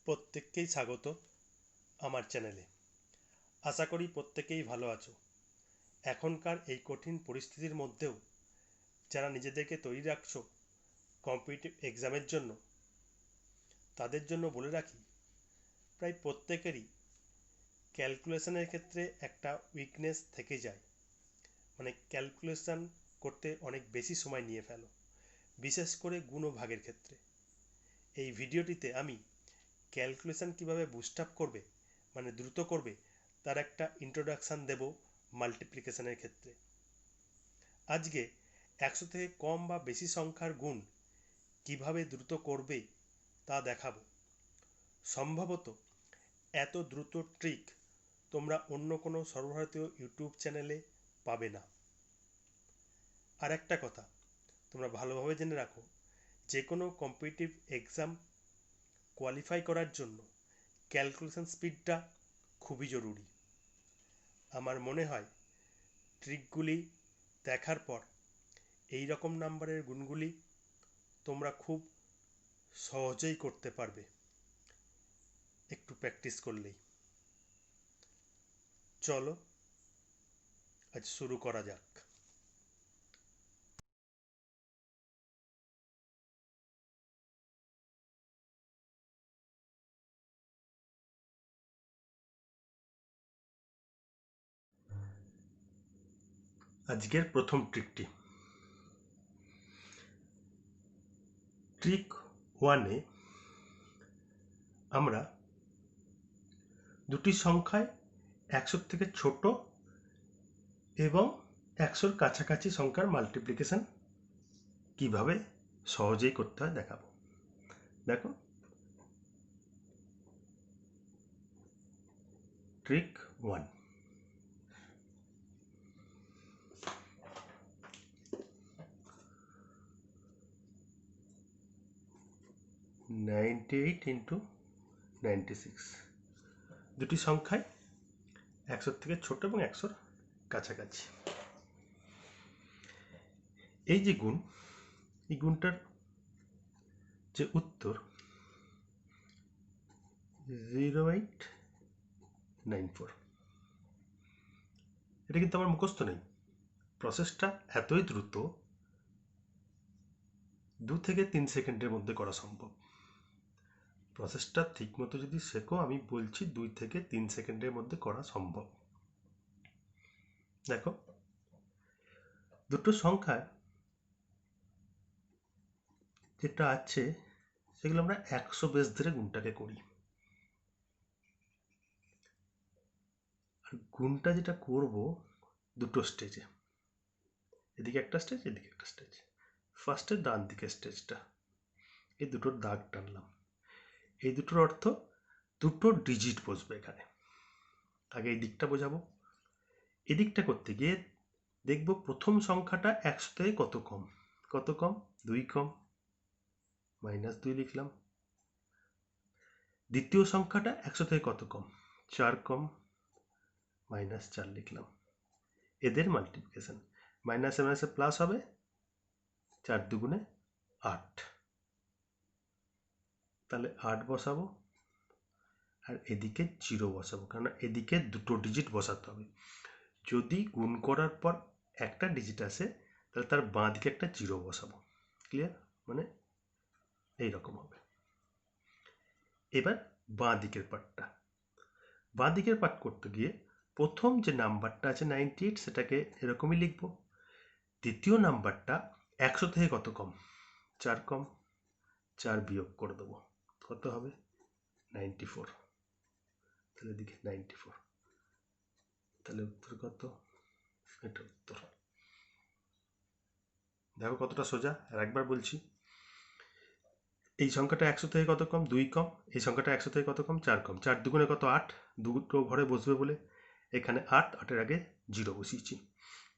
প্রত্যেককেই স্বাগত আমার চ্যানেলে। আশা করি প্রত্যেকেই ভালো আছো। এখনকার এই কঠিন পরিস্থিতির মধ্যেও যারা নিজেদেরকে তৈরি রাখছো কম্পিটিটিভ এক্সামের জন্য, তাদের জন্য বলে রাখি, প্রায় প্রত্যেকেরই ক্যালকুলেশনের ক্ষেত্রে একটা উইকনেস থেকে যায়। মানে ক্যালকুলেশন করতে অনেক বেশি সময় নিয়ে ফেলো, বিশেষ করে গুণ ও ভাগের ক্ষেত্রে। এই ভিডিওটিতে আমি ক্যালকুলেশন কিভাবে বুস্ট আপ করবে, মানে দ্রুত করবে, তার একটা ইন্ট্রোডাকশান দেব মাল্টিপ্লিকেশনের ক্ষেত্রে। আজকে 100 থেকে কম বা বেশি সংখ্যার গুণ কিভাবে দ্রুত করবে তা দেখাবো। সম্ভবত এত দ্রুত ট্রিক তোমরা অন্য কোনো সর্বভারতীয় ইউটিউব চ্যানেলে পাবে না। আর একটা কথা তোমরা ভালোভাবে জেনে রাখো, যে কোনো কম্পিটিটিভ এক্সাম কোয়ালিফাই করার জন্য ক্যালকুলেশন স্পিডটা খুবই জরুরি। আমার মনে হয় ট্রিকগুলি দেখার পর এই রকম নাম্বারের গুণগুলি তোমরা খুব সহজেই করতে পারবে, একটু প্র্যাকটিস করলেই। চলো আজ শুরু করা যাক। আজকের প্রথম ট্রিকটি, ট্রিক 1-এ আমরা দুটি সংখ্যায় 100 থেকে ছোট এবং 100-র কাছাকাছি সংখ্যার মাল্টিপ্লিকেশন কিভাবে সহজেই করতে হয় দেখাবো। দেখো, ট্রিক 1। (98 × 96) দুটি সংখ্যায় 100 থেকে ছোট এবং 100-র কাছাকাছি। এই যে গুণ, এই গুণটার যে উত্তর 0894, এটা কিন্তু আমার মুখস্থ নেই। প্রসেসটা এতই দ্রুত, 2 থেকে 3 সেকেন্ডের মধ্যে করা সম্ভব। প্রসেসটা ঠিক মতো যদি শেখো, আমি বলছি 2 থেকে 3 সেকেন্ডের মধ্যে করা সম্ভব। দেখো, দুটো সংখ্যায় যেটা আছে সেগুলো আমরা 100 বেস ধরে গুণটাকে করি। আর গুণটা যেটা করব দুটো স্টেজে, এদিকে একটা স্টেজ, এদিকে একটা স্টেজ। ফার্স্টে ডান দিকে স্টেজটা, এই দুটোর দাগ টানলাম। এই দুটোর অর্থ দুটো ডিজিট বসবে এখানে। আগে এই দিকটা বোঝাবো। এদিকটা করতে গিয়ে দেখব প্রথম সংখ্যাটা 100 থেকে কত কম। কত কম? 2 কম, -2 লিখলাম। দ্বিতীয় সংখ্যাটা 100 থেকে কত কম? 4 কম, -4 লিখলাম। এদের মাল্টিপ্লিকেশন, মাইনাসে মাইনাসে প্লাস হবে, 4 দুগুণে 8। তাহলে 8 বসাবো, আর এদিকে 0 বসাবো, কারণ এদিকে দুটো ডিজিট বসাতে হবে। যদি গুণ করার পর একটা ডিজিট আসে, তাহলে তার বাঁ দিকে একটা 0 বসাবো। ক্লিয়ার? মানে এইরকম হবে। এবার বাঁ দিকের পার্টটা, বাঁ দিকের পার্ট করতে গিয়ে প্রথম যে নাম্বারটা আছে 98, সেটাকে এরকমই লিখব। দ্বিতীয় নাম্বারটা 100 থেকে কত কম? 4 কম, 4 বিয়োগ করে দেবো। কত হবে? 94। তাহলে এদিকে 94। তাহলে উত্তর কত? এটা উত্তর। দেখো কতটা সোজা। আর একবার বলছি, এই সংখ্যাটা 100 থেকে কত কম? 2 কম। এই সংখ্যাটা 100 থেকে কত কম? 4 কম। 4 দুগুণে কত? 8। দুটো ঘরে বসবে বলে এখানে 8, 8-এর আগে 0 বসিয়েছি।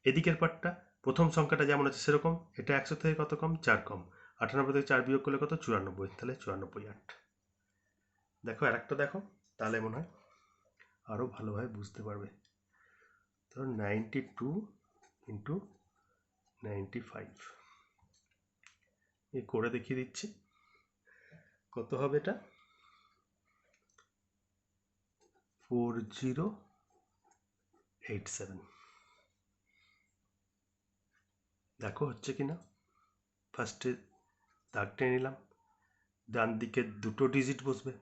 এদিকের পার্টটা, প্রথম সংখ্যাটা যেমন আছে সেরকম, এটা 100 থেকে কত কম? 4 কম। 98 থেকে 4 বিয়োগ করলে কত? 94। তাহলে 94, 8। দেখো আর একটা দেখো, তাহলে মনে হয় আরও ভালোভাবে বুঝতে পারবে। ধরো 92 × 95, এ করে দেখিয়ে দিচ্ছি কত হবে। এটা 4087। দেখো হচ্ছে কি না। ফার্স্টে দাগ টেনে নিলাম, ডান দিকে দুটো ডিজিট বসবে।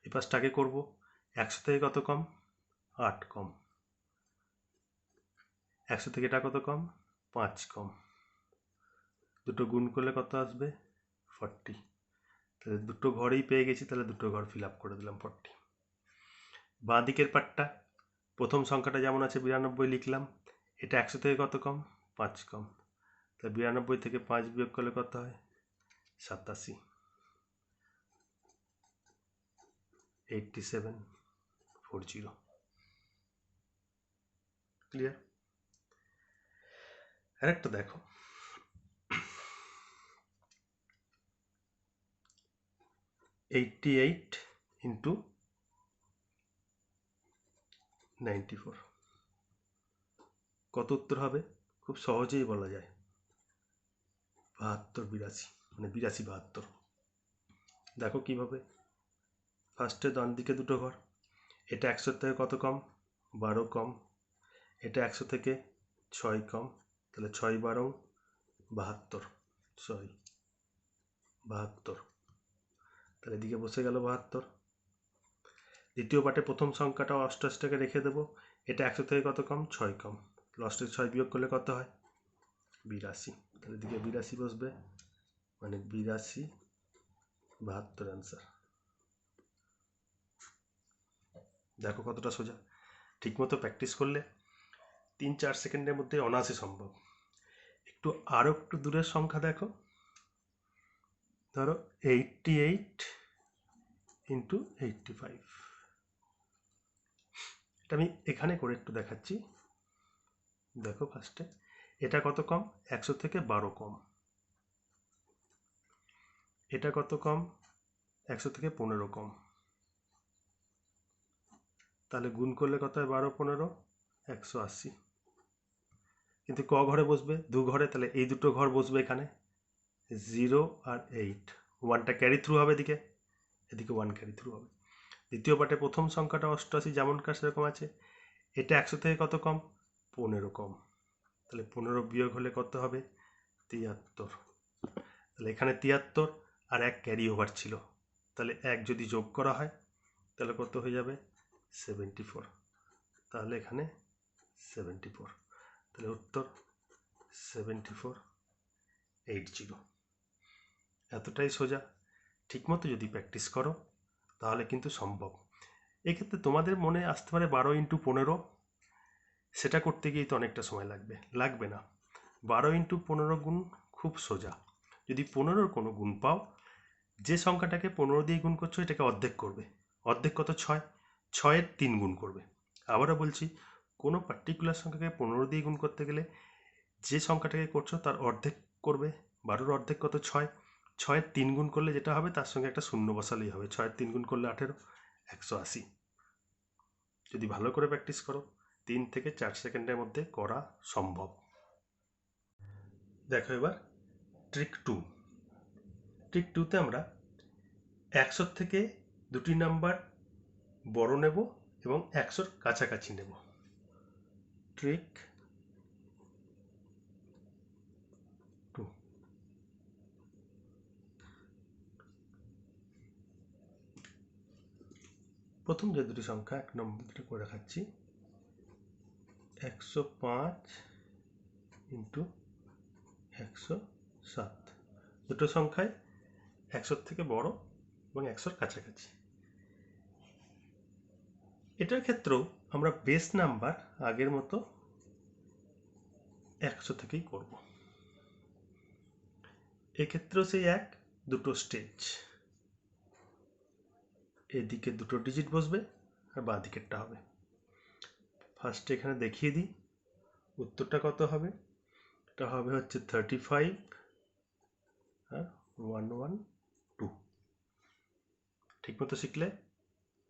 এই পাশটাকে করবো 100 থেকে কত কম, 8 কম। 100 থেকে এটা কত কম, 5 কম। দুটো গুণ করলে কত আসবে, 40। তাহলে দুটো ঘরেই পেয়ে গেছি, তাহলে দুটো ঘর ফিল আপ করে দিলাম 40। বাঁ দিকের পার্টটা প্রথম সংখ্যাটা যেমন আছে 92 লিখলাম, এটা 100 থেকে কত কম, 5 কম। তাহলে 92 থেকে 5 বিয়োগ করলে কত হয়, 87। 8740। ক্লিয়ার। আরেকটা দেখো, 88 ইন্টু 94 কত উত্তর হবে, খুব সহজেই বলা যায় 72 মানে 82 দেখো কিভাবে। ফার্স্টে ডান দিকে দুটো ঘর, এটা 100 থেকে কত কম, 12 কম। এটা 100 থেকে 6 কম, তাহলে 6 12 72, 72। তাহলে এদিকে বসে গেল 72। দ্বিতীয় পার্টে প্রথম সংখ্যাটা 88টাকে রেখে দেবো, এটা 100 থেকে কত কম, 6 কম। লাস্টে 6 বিয়োগ করলে কত হয়, 82। তাহলে এদিকে 82 বসবে, মানে 82 72 অ্যান্সার। দেখো কতটা সোজা। ঠিকমতো প্র্যাকটিস করলে 3-4 সেকেন্ডের মধ্যে অনায়াসে সম্ভব। আরও একটু দূরের সংখ্যা দেখো, ধরো 88 ইন্টু 85। এটা আমি এখানে করে একটু দেখাচ্ছি। দেখো ফার্স্টে এটা কত কম, 100 থেকে 12 কম। এটা কত কম, 100 থেকে 15 কম। তাহলে গুণ করলে কত হয়, 12 15 180। কিন্তু ক ঘরে বসবে, দু ঘরে, তাহলে এই দুটো ঘর বসবে এখানে 0 আর 8। 1টা ক্যারি থ্রু হবে এদিকে, এদিকে 1 ক্যারি থ্রু হবে। দ্বিতীয় পার্টে প্রথম সংখ্যাটা 88 যেমনকার সেরকম আছে, এটা 100 থেকে কত কম, 15 কম। তাহলে 15 বিয়োগ হলে কত হবে, 73। তাহলে এখানে 73 আর 1 ক্যারি ওভার ছিল, তাহলে 1 যদি যোগ করা হয় তাহলে কত হয়ে যাবে, 74। তাহলে এখানে 74, তাহলে উত্তর 7480। এতটাই সোজা। ঠিকমতো যদি প্র্যাকটিস করো তাহলে কিন্তু সম্ভব। এক্ষেত্রে তোমাদের মনে আসতে পারে 12 ইন্টু 15, সেটা করতে গিয়েই তো অনেকটা সময় লাগবে না। 12 ইন্টু 15 গুণ খুব সোজা। যদি 15-র কোনো গুণ পাও, যে সংখ্যাটাকে 15 দিয়ে গুণ করছো এটাকে অর্ধেক করবে। অর্ধেক কত, 6, 6-এর 3 গুণ করবে। আবারও বলছি, কোনো পার্টিকুলার সংখ্যাকে 15 দিয়ে গুণ করতে গেলে যে সংখ্যাটাকে করছো তার অর্ধেক করবে। 12-র অর্ধেক কত, 6, 6-এর 3 গুণ করলে যেটা হবে তার সঙ্গে একটা শূন্য বসালেই হবে। 6-এর 3 গুণ করলে 18, 180। যদি ভালো করে প্র্যাকটিস করো 3 থেকে 4 সেকেন্ডের মধ্যে করা সম্ভব। দেখো এবার ট্রিক 2। ট্রিক 2তে আমরা 100 থেকে দুটি নাম্বার বড় নেব এবং 100-র কাছাকাছি নেব। ট্রিক 2। প্রথম যে দুটি সংখ্যা 1 নম্বর করে দেখাচ্ছি, 105 ইন্টু 107। দুটো সংখ্যায় 100 থেকে বড় এবং 100-র কাছাকাছি। এটার ক্ষেত্রেও আমরা বেস নাম্বার আগের মতো 100 থেকেই করব। এক্ষেত্রেও সেই দুটো স্টেজ, এদিকে দুটো ডিজিট বসবে আর বাঁ দিকেরটা হবে। ফার্স্ট এখানে দেখিয়ে দিই উত্তরটা কত হবে। এটা হবে হচ্ছে 35 আর 112। ঠিকমতো শিখলে,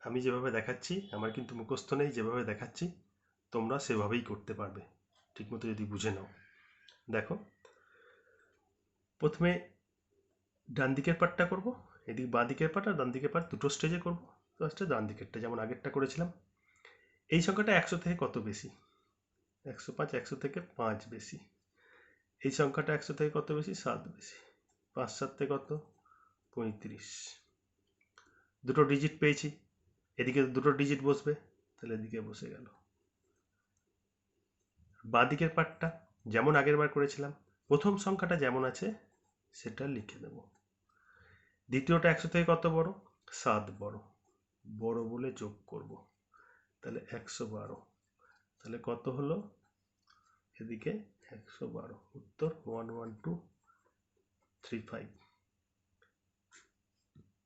আমি যেভাবে দেখাচ্ছি, আমার কিন্তু মুখস্থ নেই, যেভাবে দেখাচ্ছি তোমরা সেভাবেই করতে পারবে ঠিকমতো যদি বুঝে নাও। দেখো প্রথমে ডান দিকের পার্টটা করব, এদিকে বাঁ দিকের পার্ট আর ডান দিকের পার্ট দুটো স্টেজে করব। 10টা ডান দিকেরটা যেমন আগেরটা করেছিলাম। এই সংখ্যাটা 100 থেকে কত বেশি? 105 100 থেকে 5 বেশি। এই সংখ্যাটা 100 থেকে কত বেশি? 7 বেশি। 5 7 থেকে কত? 35। দুটো ডিজিট পেয়েছি, এদিকে দুটো ডিজিট বসবে, তাহলে এদিকে বসে গেল। বাঁ দিকের পার্টটা যেমন আগের বার করেছিলাম, প্রথম সংখ্যাটা যেমন আছে সেটা লিখে দেব। দ্বিতীয়টা 100 থেকে কত বড়? 7 বড়, বড় বলে যোগ করব, তাহলে 112। তাহলে কত হলো? এদিকে 112, উত্তর 11235।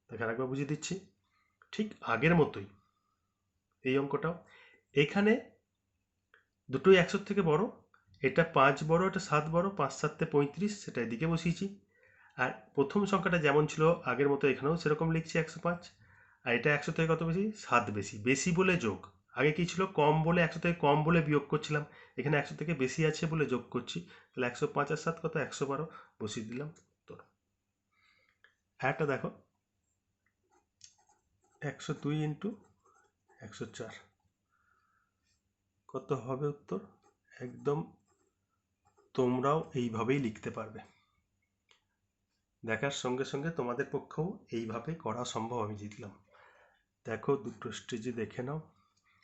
দেখে আরেকবার বুঝিয়ে দিচ্ছি, ঠিক আগের মতোই এই অঙ্কটাও। এখানে দুটোই 100 থেকে বড়, এটা 5 বড়, এটা 7 বড়, 5 7 35, সেটা এদিকে বসিয়েছি। আর প্রথম সংখ্যাটা যেমন ছিল আগের মতো এখানেও সেরকম লিখছি 105। আর এটা 100 থেকে কত বেশি? 7 বেশি। বেশি বলে যোগ, আগে কি ছিল? কম বলে 100 থেকে কম বলে বিয়োগ করছিলাম, এখানে 100 থেকে বেশি আছে বলে যোগ করছি। তাহলে 105 আর 7 কত? 112, বসিয়ে দিলাম উত্তর। একটা দেখো, 102 ইন্টু 104 কত হবে উত্তর? একদম তোমরাও এইভাবেই লিখতে পারবে। দেখার সঙ্গে সঙ্গে তোমাদের পক্ষেও এইভাবে করা সম্ভব, আমি দিলাম। দেখো দুটো স্টেজে দেখে নাও।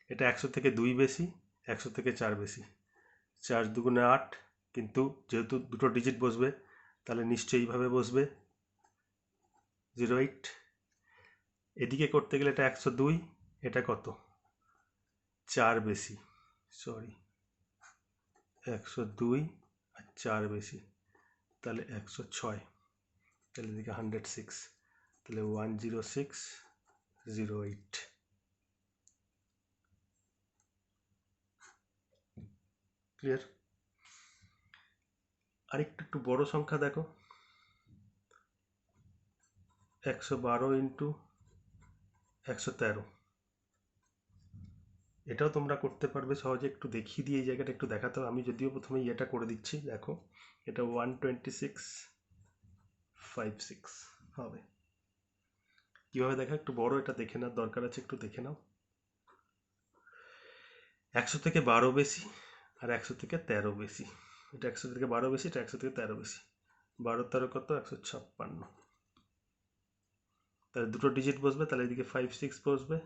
এটা 100 থেকে 2 বেশি, 100 থেকে 4 বেশি। 4 দুগুণে 8, কিন্তু যেহেতু দুটো ডিজিট বসবে তাহলে নিশ্চয়ই এইভাবে বসবে 08। এদিকে করতে গেলে এটা 102, এটা কত? 4 বেশি, সরি 102 আর 4 বেশি, তাহলে 106। তাহলে এদিকে 106, তাহলে 10608। ক্লিয়ার? আরেকটু একটু বড় সংখ্যা দেখো, 112 ইন্টু 113। এটাও তোমরা করতে পারবে সহজে। একটু দেখিয়ে দিয়ে এই জায়গাটা একটু দেখাতে হবে, আমি যদিও প্রথমে এটা করে দিচ্ছি। দেখো এটা 12656 হবে। কিভাবে দেখা? একটু বড়, এটা দেখে নেওয়ার দরকার আছে, একটু দেখে নাও। 100 থেকে 12 বেশি আর 100 থেকে 13 বেশি। এটা 100 থেকে 12 বেশি, এটা 100 থেকে 13 বেশি। 12 13 কত? 156। তাহলে দুটো ডিজিট বসবে, তাহলে এদিকে 5 6 বসবে,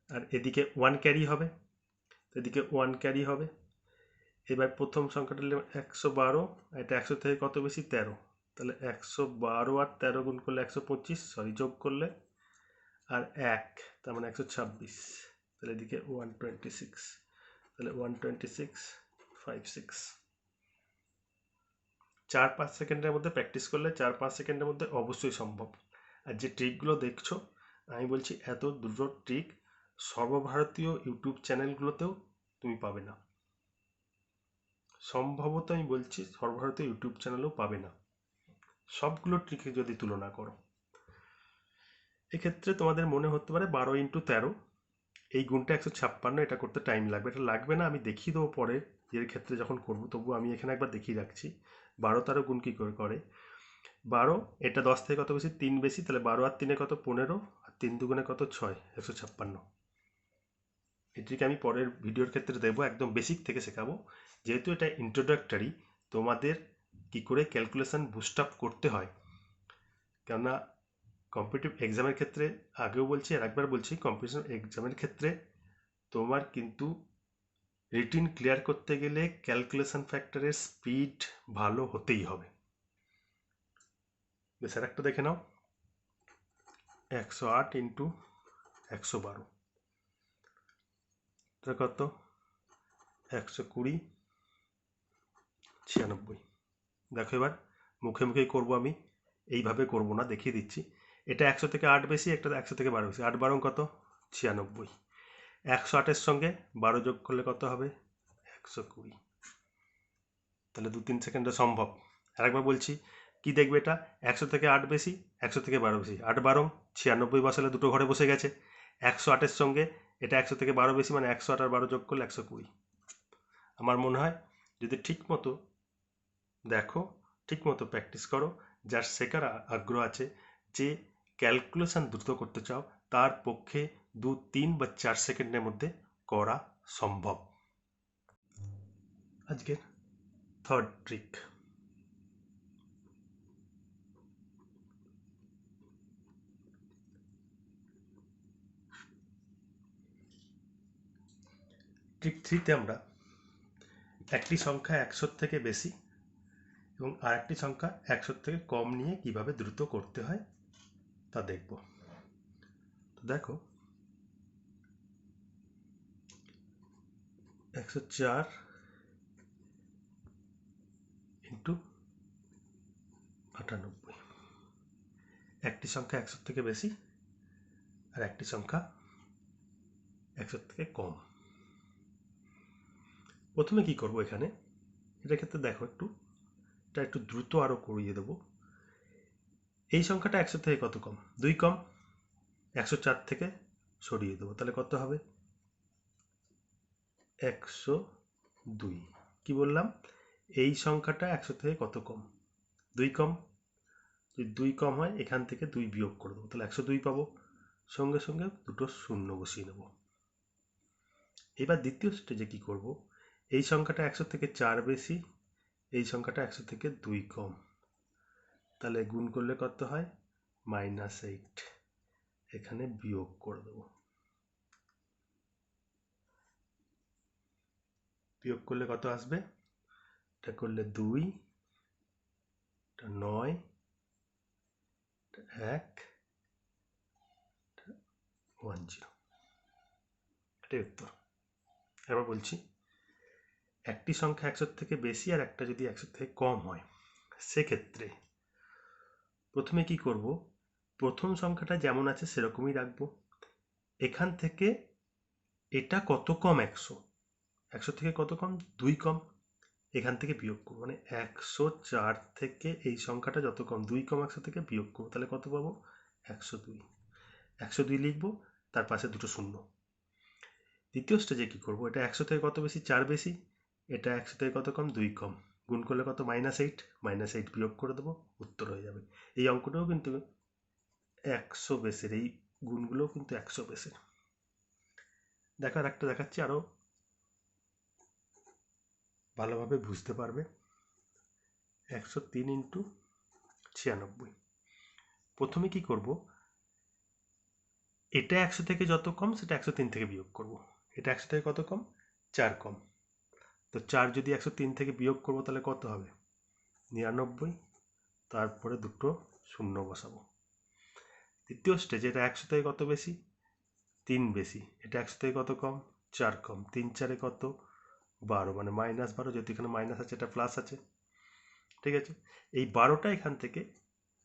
আর এদিকে 1 ক্যারি হবে, এদিকে 1 ক্যারি হবে। এবার প্রথম সংখ্যাটা 112, এটা 100 থেকে কত বেশি? 13। তাহলে 112 আর 13 গুণ করলে 125, সরি যোগ করলে, আর 1, তার মানে 126। তাহলে এদিকে 126, তাহলে 12656। 4-5 সেকেন্ডের মধ্যে প্র্যাকটিস করলে 4-5 সেকেন্ডের মধ্যে অবশ্যই সম্ভব। আর যে ট্রিকগুলো দেখছো, আমি বলছি এত দুটো ট্রিক সর্বভারতীয় ইউটিউব চ্যানেলগুলোতেও তুমি পাবে না। সম্ভবত আমি বলছি সর্বভারতীয় ইউটিউব চ্যানেলেও পাবে না, সবগুলো ট্রিকে যদি তুলনা করো। এক্ষেত্রে তোমাদের মনে হতে পারে 12 ইন্টু 13, এই গুণটা 156, এটা করতে টাইম লাগবে। এটা লাগবে না, আমি দেখিয়ে দেবো পরে এর ক্ষেত্রে যখন করবো, তবু আমি এখানে একবার দেখিয়ে রাখছি 12 13 গুণ কী করে করে। 12, এটা 10 থেকে কত বেশি? 3 বেশি, তাহলে 12 আর 3 কত? 15, আর 3 দুগুণে কত? 6, 156। এটিকে আমি পরের ভিডিওর ক্ষেত্রে দেবো, একদম বেসিক থেকে শেখাবো। যেহেতু এটা ইন্ট্রোডাক্টরি, তোমাদের কি করে ক্যালকুলেশন বুস্ট আপ করতে হয়, কেননা কম্পিটিটিভ এক্সামের ক্ষেত্রে, আগেও বলছি আর একবার বলছি, কম্পিটিশন এক্সামের ক্ষেত্রে তোমার কিন্তু রিটিন ক্লিয়ার করতে গেলে ক্যালকুলেশন ফ্যাক্টরের স্পিড ভালো হতেই হবে। বেশ, আর একটা দেখে নাও, 108 ইন্টু 112, এটা কত? 120 96। দেখো এবার মুখে মুখেই করবো, আমি এইভাবে করবো না, দেখিয়ে দিচ্ছি। এটা 100 থেকে 8 বেশি, একটা 100 থেকে 12 বেশি। 8 12 কত? 96। 108-এর সঙ্গে 12 যোগ করলে কত হবে? 120। তাহলে 2-3 সেকেন্ডে সম্ভব। আরেকবার বলছি, কি দেখবে? এটা 100 থেকে 8 বেশি, 100 থেকে 12 বেশি। 8 12 96 বসালে দুটো ঘরে বসে গেছে। 108-এর সঙ্গে এটা 100 থেকে 12 বেশি, মানে 108 আর 12 যোগ করলে 120। আমার মনে হয় যদি ঠিক মতো দেখো, ঠিক মতো প্র্যাকটিস করো, যার শেখার আগ্রহ আছে, যে ক্যালকুলেশন দ্রুত করতে চাও তার পক্ষে 2, 3 বা 4 সেকেন্ডের মধ্যে করা সম্ভব। আজকের থার্ড ট্রিক। ট্রিক 3তে আমরা একটি সংখ্যা 100 থেকে বেশি এবং আরেকটি সংখ্যা 100 থেকে কম নিয়ে কিভাবে দ্রুত করতে হয় তা দেখব। তো দেখো 104 ইন্টু 98, একটি সংখ্যা 100 থেকে বেশি আর একটি সংখ্যা 100 থেকে কম। প্রথমে কি করব, এখানে এটার ক্ষেত্রে দেখো এটা একটু দ্রুত আরো করিয়ে দেবো। এই সংখ্যাটা 100 থেকে কত কম? 2 কম, 104 থেকে সরিয়ে দেবো, তাহলে কত হবে? 102। কি বললাম? এই সংখ্যাটা 100 থেকে কত কম? 2 কম। যদি 2 কম হয় এখান থেকে 2 বিয়োগ করে দেবো, তাহলে 102 পাবো। সঙ্গে সঙ্গে দুটো শূন্য বসিয়ে নেব। এবার দ্বিতীয় স্টেজে কি করব, এই সংখ্যাটা 100 থেকে 4 বেশি, এই সংখ্যাটা 100 থেকে 2 কম, তাহলে গুণ করলে কত হয়? -8। এখানে বিয়োগ করে দেবো। বিয়োগ করলে কত আসবে? এটা করলে 2, এটা 9, এটা 1, 10। এটাই উত্তর। এবার বলছি, একটি সংখ্যা 100 থেকে বেশি আর একটা যদি 100 থেকে কম হয়, সেক্ষেত্রে প্রথমে কি করব, প্রথম সংখ্যাটা যেমন আছে সেরকমই রাখবো। এখান থেকে এটা কত কম? 100 থেকে কত কম? 2 কম। এখান থেকে বিয়োগ করবো, মানে 104 থেকে এই সংখ্যাটা যত কম, 2 কম 100 থেকে বিয়োগ করবো, তাহলে কত পাবো? 102। 102 লিখবো, তার পাশে দুটো শূন্য। দ্বিতীয় স্টেজে কি করবো, এটা 100 থেকে কত বেশি? 4 বেশি। এটা 100 থেকে কত কম? 2 কম। গুণ করলে কত? -8। -8 বিয়োগ করে দেবো, উত্তর হয়ে যাবে। এই অঙ্কটাও কিন্তু 100 বেসের, এই গুণগুলোও কিন্তু 100 বেসের। দেখো আর একটা দেখাচ্ছি, আরো ভালোভাবে বুঝতে পারবে। 103 ইন্টু 96। প্রথমে কি করব, এটা 100 থেকে যত কম সেটা 103 থেকে বিয়োগ করব। এটা 100 থেকে কত কম? 4 কম। তো 4 যদি 103 থেকে বিয়োগ করব তাহলে কত হবে? 99। তারপরে দুটো শূন্য বসাবো। দ্বিতীয় স্টেজে এটা 100 থেকে কত বেশি? 3 বেশি। এটা 100 থেকে কত কম? 4 কম। 3 4 কত? 12, মানে -12, যেহেতু এখানে মাইনাস আছে এটা প্লাস আছে। ঠিক আছে, এই 12টা এখান থেকে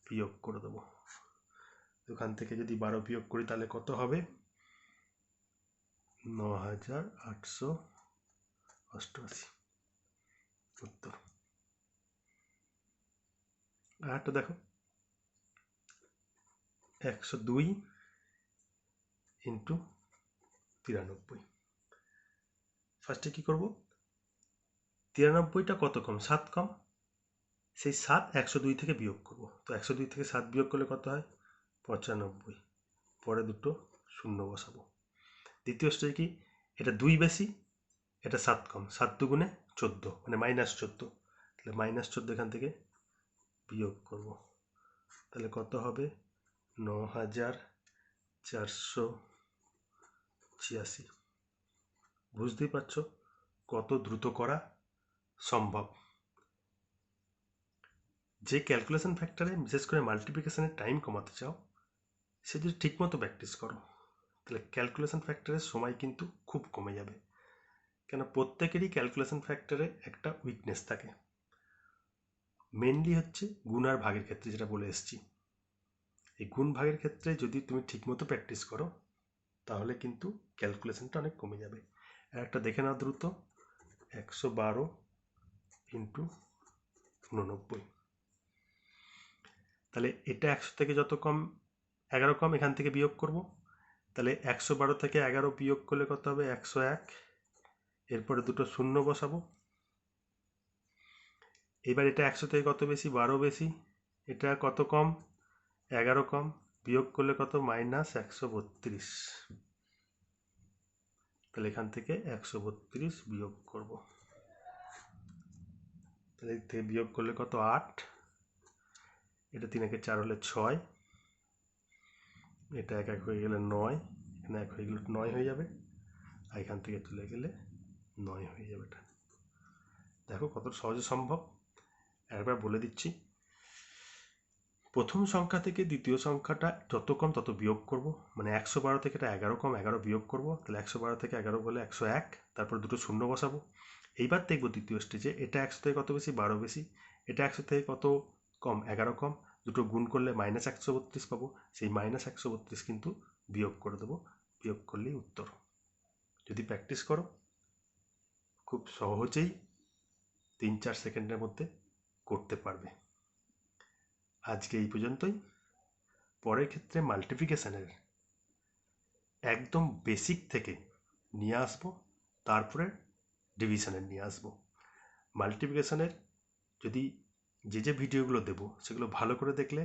বিয়োগ করে দেবো। এখান থেকে যদি 12 বিয়োগ করি তাহলে কত হবে? 9888। উত্তর। আর একটা দেখো, 102 ইন্টু 93। ফার্স্টে কি করব, 93টা কত কম? 7 কম। সেই 7 102 থেকে বিয়োগ করব। তো 102 থেকে 7 বিয়োগ করলে কত হয়? 95। পরে দুটো শূন্য বসাবো। দ্বিতীয় স্টেজ কি, এটা 2 বেশি, এটা 7 কম। 7 দুগুণে 14, মানে -14। তাহলে -14 এখান থেকে বিয়োগ করব, তাহলে কত হবে? 9486। বুঝতেই পারছো কত দ্রুত করা সম্ভব। যে ক্যালকুলেশন ফ্যাক্টরে বিশেষ করে মাল্টিপ্লিকেশনের টাইম কমাতে চাও, সে যদি ঠিকমতো প্র্যাকটিস করো তাহলে ক্যালকুলেশন ফ্যাক্টরের সময় কিন্তু খুব কমে যাবে। কেন, প্রত্যেকেরই ক্যালকুলেশন ফ্যাক্টরে একটা উইকনেস থাকে। মেনলি হচ্ছে গুণ আর ভাগের ক্ষেত্রে, যেটা বলে এসেছি। এই গুণ ভাগের ক্ষেত্রে যদি তুমি ঠিকমতো প্র্যাকটিস করো তাহলে কিন্তু ক্যালকুলেশনটা অনেক কমে যাবে। আর একটা দেখে নাও দ্রুত, 112 ইন্টু 89। তাহলে এটা 100 থেকে যত কম 11 কম, এখান থেকে বিয়োগ করব। তাহলে 112 থেকে 11 বিয়োগ করলে কত হবে? 101। এরপরে দুটো শূন্য বসাবো। এবার এটা 100 থেকে কত বেশি? 12 বেশি। এটা কত কম? 11 কম। বিয়োগ করলে কত, -132। তাহলে এখান থেকে 132 বিয়োগ করব। তাহলে এর থেকে বিয়োগ করলে কত, 8। এটা 3 একে 4 হলে 6, এটা 1 1 হয়ে গেলে 9, এখানে 1 হয়ে গেলে 9 হয়ে যাবে, আর এখান থেকে তুলে গেলে 9 হয়ে যাবে। এটা দেখো কত সহজে সম্ভব। একবার বলে দিচ্ছি, প্রথম সংখ্যা থেকে দ্বিতীয় সংখ্যাটা যত কম তত বিয়োগ করব, মানে 112 থেকে এটা 11 কম 11 বিয়োগ করব, তাহলে 112 থেকে 11 বলে 101, তারপর দুটো শূন্য বসাবো। এইবার দেখবো দ্বিতীয় স্টেজে এটা 100 থেকে কত বেশি, 12 বেশি, এটা 100 থেকে কত কম, 11 কম, দুটো গুণ করলে -132 পাবো, সেই -132 কিন্তু বিয়োগ করে দেবো, বিয়োগ করলেই উত্তর। যদি প্র্যাকটিস করো খুব সহজেই 3-4 সেকেন্ডের মধ্যে করতে পারবে। আজকে এই পর্যন্তই। পরের ক্ষেত্রে মাল্টিপ্লিকেশনের একদম বেসিক থেকে নিয়ে আসবো, তারপরে ডিভিশনের নিয়ে আসবো। মাল্টিপ্লিকেশনের যদি যে ভিডিওগুলো দেবো সেগুলো ভালো করে দেখলে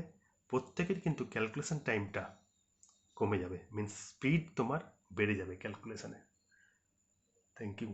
প্রত্যেকের কিন্তু ক্যালকুলেশন টাইমটা কমে যাবে, মিন্স স্পিড তোমার বেড়ে যাবে ক্যালকুলেশনে। Thank you.